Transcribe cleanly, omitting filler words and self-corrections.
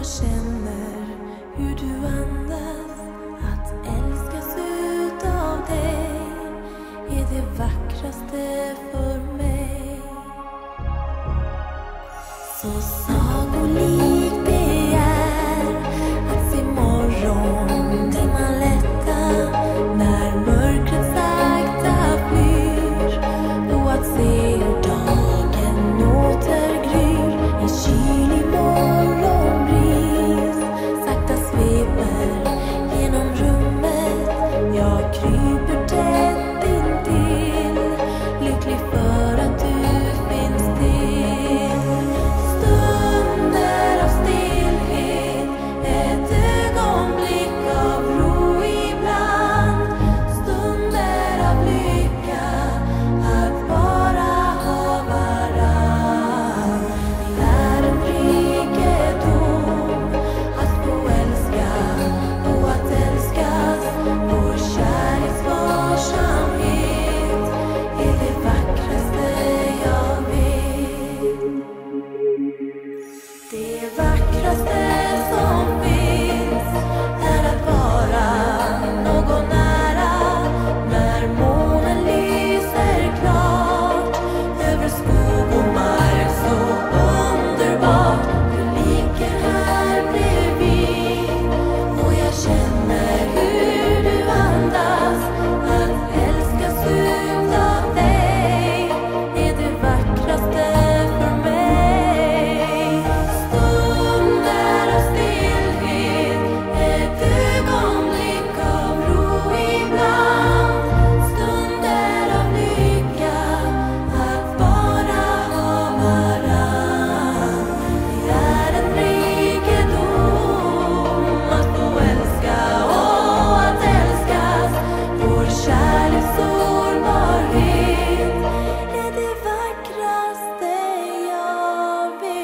känner hur du andas. Att älskas utav dig är det vackraste för mig. Så sagolikt det är att se morgontimman lätta när mörkret sakta flyr, och att se hur dagen återgryr. En kylig morgonbris sakta sveper genom rummet. Jag kryper tätt intill, lycklig för att du finns till. Stunder av stillhet, ett ögonblick av ro ibland. Stunder av lycka, att bara ha varann. Det är en rikedom att få älska och att älskas. Vår kärleks varsamhet är det vackraste jag vet. Det vackraste som finns är att vara någon nära. När månen lyser klart över skog och mark, så underbart. Du ligger här bredvid och jag känner hur du andas. Att älskas utav dig är det vackraste för mig. Stunder av stillhet, ett ögonblick av ro ibland. Stunder av lycka, att bara ha varann. Det är en rikedom att få älska och att älskas. Vår kärleks sårbarhet är det vackraste jag vet.